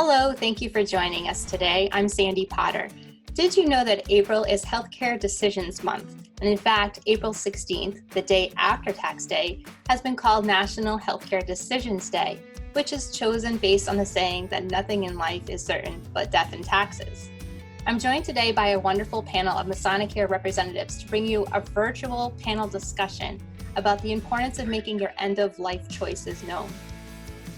Hello, thank you for joining us today. I'm Sandy Potter. Did you know that April is Healthcare Decisions Month? And in fact, April 16th, the day after Tax Day, has been called National Healthcare Decisions Day, which is chosen based on the saying that nothing in life is certain but death and taxes. I'm joined today by a wonderful panel of Masonicare representatives to bring you a virtual panel discussion about the importance of making your end-of-life choices known.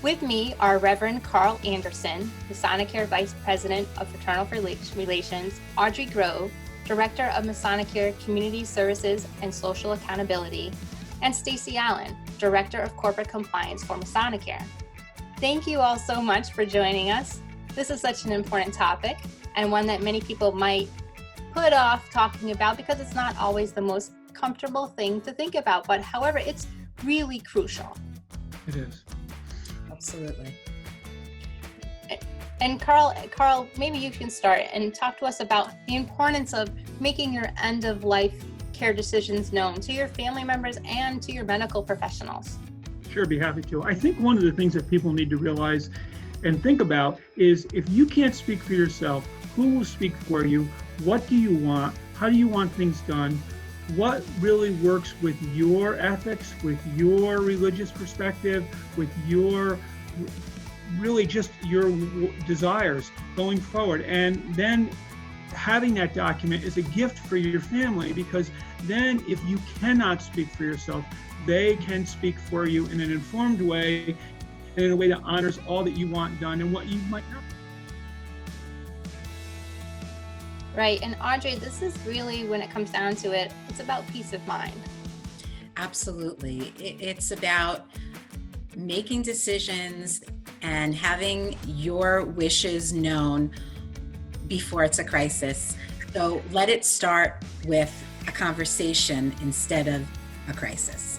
With me are Reverend Carl Anderson, Masonicare Vice President of Fraternal Relations, Audrey Grove, Director of Masonicare Community Services and Social Accountability, and Stacy Allen, Director of Corporate Compliance for Masonicare. Thank you all so much for joining us. This is such an important topic and one that many people might put off talking about because it's not always the most comfortable thing to think about, but however, it's really crucial. It is. Absolutely. And Carl, maybe you can start and talk to us about the importance of making your end-of-life care decisions known to your family members and to your medical professionals. Sure, be happy to. I think one of the things that people need to realize and think about is if you can't speak for yourself, who will speak for you? What do you want? How do you want things done? What really works with your ethics, with your religious perspective, with your really just your desires going forward? And then having that document is a gift for your family, because then if you cannot speak for yourself, they can speak for you in an informed way and in a way that honors all that you want done and what you might not. Right, and Audrey, this is really, when it comes down to it, it's about peace of mind. Absolutely. It's about making decisions and having your wishes known before it's a crisis. So let it start with a conversation instead of a crisis.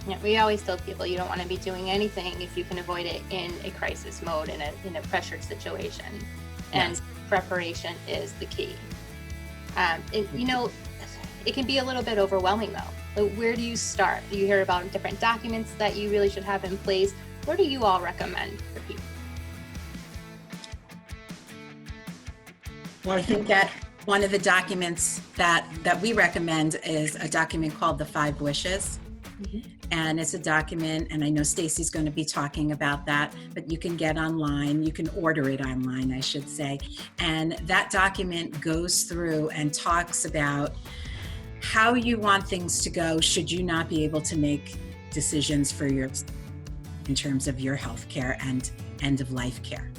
Yeah, we always tell people you don't want to be doing anything if you can avoid it in a crisis mode, in a pressured situation. And yes, preparation is the key. It can be a little bit overwhelming though. Like, where do you start? You hear about different documents that you really should have in place. What do you all recommend for people? Well, I think that one of the documents that we recommend is a document called the 5 Wishes. Mm-hmm. And it's a document, and I know Stacy's going to be talking about that, but you can get online, you can order it online, I should say. And that document goes through and talks about how you want things to go should you not be able to make decisions for your, in terms of your health care and end-of-life care.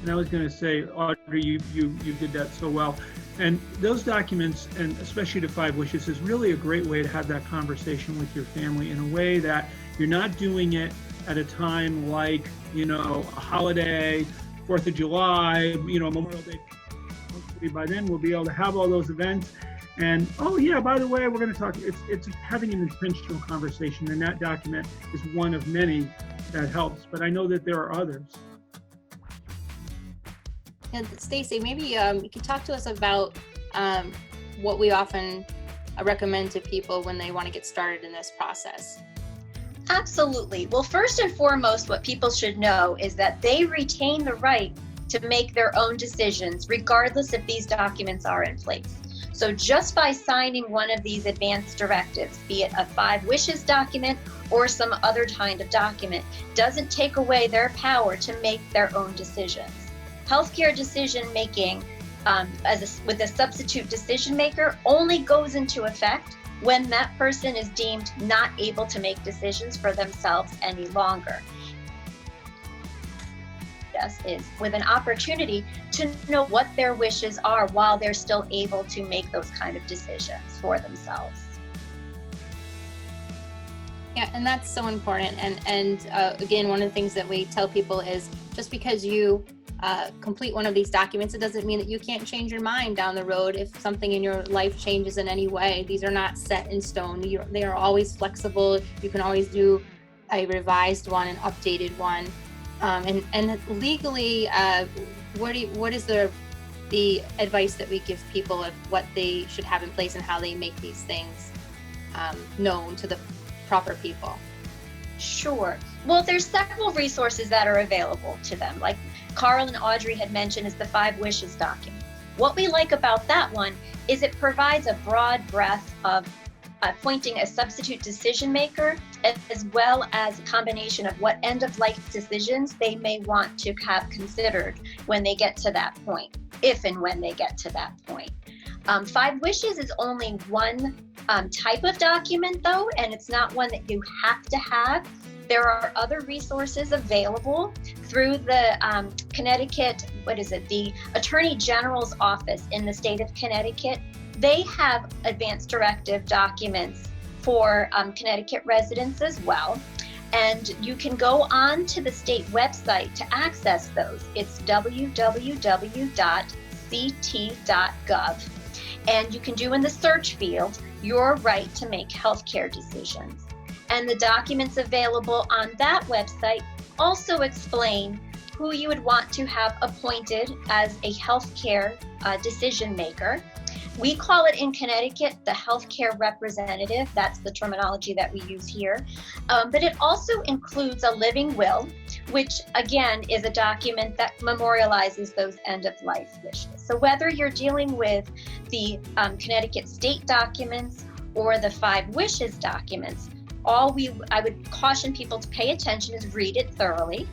And I was going to say, Audrey, you did that so well. And those documents, and especially the 5 Wishes, is really a great way to have that conversation with your family in a way that you're not doing it at a time like, a holiday, 4th of July, Memorial Day. Hopefully by then we'll be able to have all those events. And, oh yeah, by the way, we're going to talk, it's having an intentional conversation, and that document is one of many that helps. But I know that there are others. And Stacy, maybe you could talk to us about what we often recommend to people when they want to get started in this process. Absolutely. Well, first and foremost, what people should know is that they retain the right to make their own decisions, regardless if these documents are in place. So just by signing one of these advanced directives, be it a 5 Wishes document or some other kind of document, doesn't take away their power to make their own decisions. Healthcare decision making with a substitute decision maker only goes into effect when that person is deemed not able to make decisions for themselves any longer. Yes, is with an opportunity to know what their wishes are while they're still able to make those kind of decisions for themselves. Yeah, and that's so important. And again, one of the things that we tell people is just because you complete one of these documents, it doesn't mean that you can't change your mind down the road if something in your life changes in any way. These are not set in stone. They are always flexible. You can always do a revised one, an updated one. And legally, what is the advice that we give people of what they should have in place and how they make these things known to the proper people? Sure. Well, there's several resources that are available to them. Like Carl and Audrey had mentioned is the 5 Wishes document. What we like about that one is it provides a broad breadth of appointing a substitute decision maker, as well as a combination of what end-of-life decisions they may want to have considered when they get to that point, if and when they get to that point. 5 Wishes is only one type of document, though, and it's not one that you have to have. There are other resources available through the Connecticut, the Attorney General's office in the state of Connecticut. They have advanced directive documents for Connecticut residents as well. And you can go on to the state website to access those. It's www.ct.gov. And you can do in the search field, your right to make healthcare decisions. And the documents available on that website also explain who you would want to have appointed as a healthcare decision maker. We call it in Connecticut the healthcare representative. That's the terminology that we use here. But it also includes a living will, which again is a document that memorializes those end-of-life wishes. So whether you're dealing with the Connecticut state documents or the 5 Wishes documents, I would caution people to pay attention is read it thoroughly,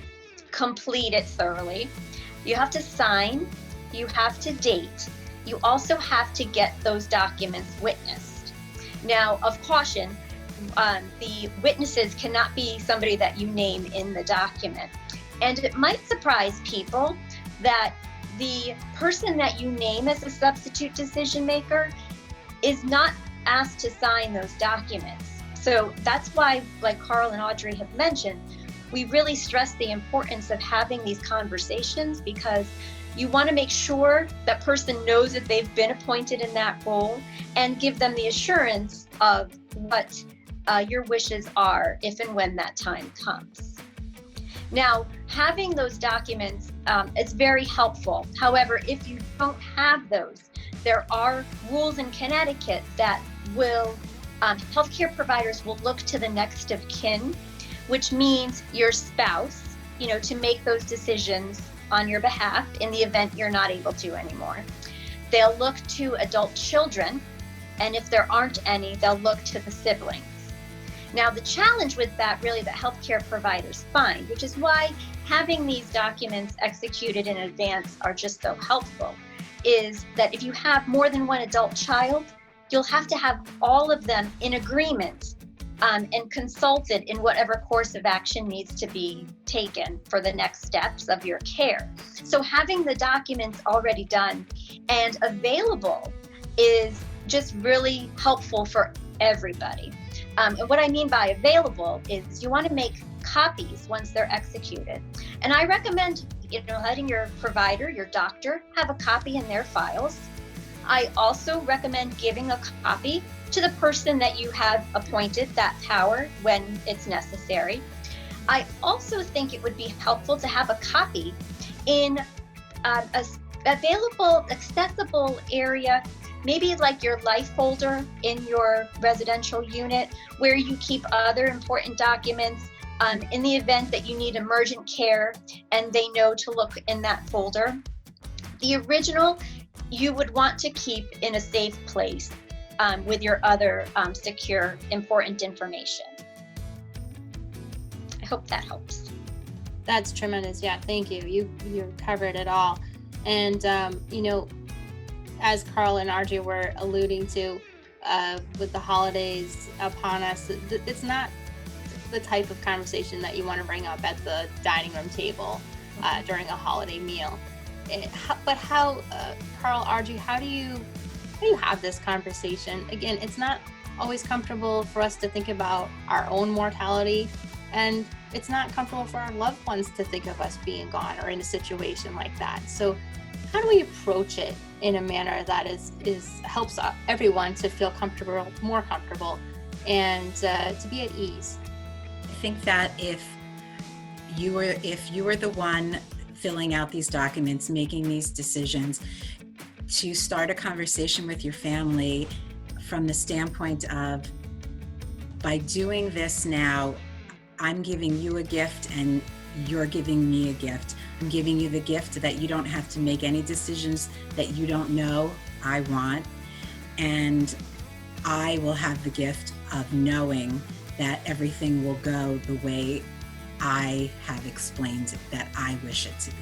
complete it thoroughly. You have to sign, you have to date. You also have to get those documents witnessed. Now, of caution, the witnesses cannot be somebody that you name in the document. And it might surprise people that the person that you name as a substitute decision maker is not asked to sign those documents. So that's why, like Carl and Audrey have mentioned, we really stress the importance of having these conversations, because you want to make sure that person knows that they've been appointed in that role and give them the assurance of what your wishes are if and when that time comes. Now, having those documents is very helpful. However, if you don't have those, there are rules in Connecticut that will, healthcare providers will look to the next of kin, which means your spouse, to make those decisions on your behalf in the event you're not able to anymore. They'll look to adult children, and if there aren't any, they'll look to the siblings. Now, the challenge with that really that healthcare providers find, which is why having these documents executed in advance are just so helpful, is that if you have more than one adult child, you'll have to have all of them in agreement and consulted in whatever course of action needs to be taken for the next steps of your care. So having the documents already done and available is just really helpful for everybody. And what I mean by available is you want to make copies once they're executed. And I recommend, letting your provider, your doctor, have a copy in their files. I also recommend giving a copy to the person that you have appointed that power when it's necessary. I also think it would be helpful to have a copy in a available, accessible area, maybe like your life folder in your residential unit, where you keep other important documents in the event that you need emergent care and they know to look in that folder. The original you would want to keep in a safe place with your other secure, important information. I hope that helps. That's tremendous. Yeah, thank you. You covered it all. And, as Carl and Audrey were alluding to, with the holidays upon us, it's not the type of conversation that you want to bring up at the dining room table during a holiday meal. But how, Carl, Audrey, how do you have this conversation? Again, it's not always comfortable for us to think about our own mortality, and it's not comfortable for our loved ones to think of us being gone or in a situation like that. So how do we approach it in a manner that helps everyone to feel comfortable, more comfortable, and to be at ease? I think that if you were the one filling out these documents, making these decisions, to start a conversation with your family from the standpoint of, by doing this now, I'm giving you a gift and you're giving me a gift. I'm giving you the gift that you don't have to make any decisions that you don't know I want. And I will have the gift of knowing that everything will go the way I have explained that I wish it to be.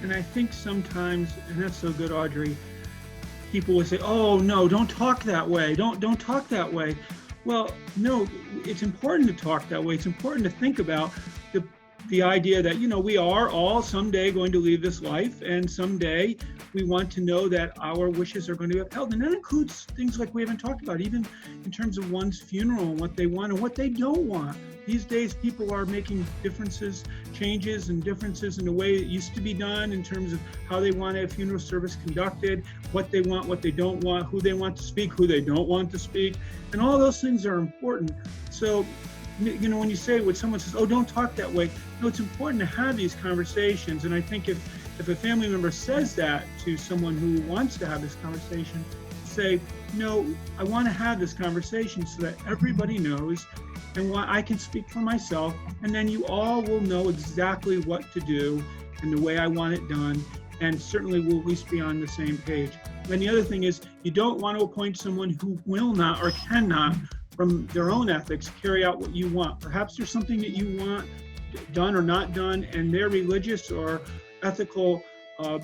And I think sometimes, and that's so good, Audrey, people will say, oh, no, don't talk that way. Don't talk that way. Well, no, it's important to talk that way. It's important to think about the idea that, we are all someday going to leave this life, and someday we want to know that our wishes are going to be upheld. And that includes things like we haven't talked about, even in terms of one's funeral and what they want and what they don't want. These days, people are making changes and differences in the way it used to be done in terms of how they want a funeral service conducted, what they want, what they don't want, who they want to speak, who they don't want to speak. And all those things are important. So, when you say, when someone says, oh, don't talk that way, no, it's important to have these conversations. And I think if a family member says that to someone who wants to have this conversation, say, no, I want to have this conversation so that everybody knows, and I can speak for myself, and then you all will know exactly what to do and the way I want it done, and certainly we'll at least be on the same page. And the other thing is, you don't want to appoint someone who will not or cannot, from their own ethics, carry out what you want. Perhaps there's something that you want done or not done, and their religious or ethical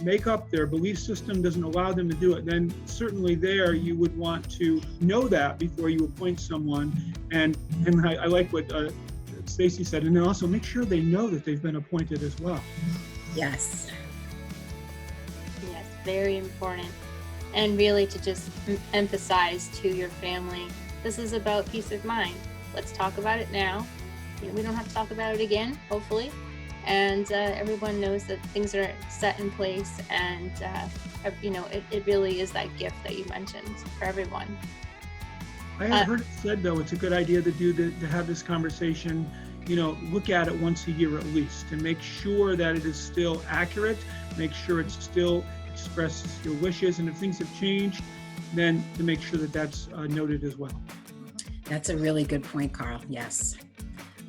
makeup, their belief system doesn't allow them to do it. Then certainly there you would want to know that before you appoint someone. And I like what Stacy said, and then also make sure they know that they've been appointed as well. Yes. Yes, very important. And really to just emphasize to your family, this is about peace of mind. Let's talk about it now. We don't have to talk about it again, hopefully. And everyone knows that things are set in place, and it really is that gift that you mentioned for everyone. I have heard it said, though, it's a good idea to have this conversation, look at it once a year at least, to make sure that it is still accurate, make sure it still expresses your wishes, and if things have changed, then to make sure that that's noted as well. That's a really good point, Carl. Yes.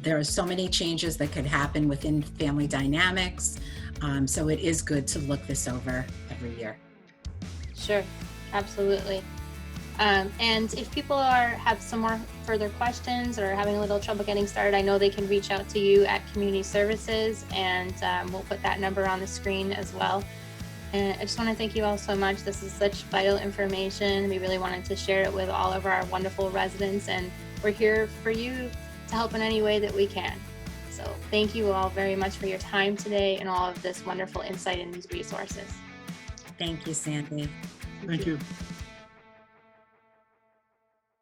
There are so many changes that could happen within family dynamics. So it is good to look this over every year. Sure, absolutely. And if people have some more further questions or having a little trouble getting started, I know they can reach out to you at Community Services, and we'll put that number on the screen as well. And I just want to thank you all so much. This is such vital information. We really wanted to share it with all of our wonderful residents, and we're here for you to help in any way that we can. So thank you all very much for your time today and all of this wonderful insight in these resources. Thank you, Sandy. Thank you.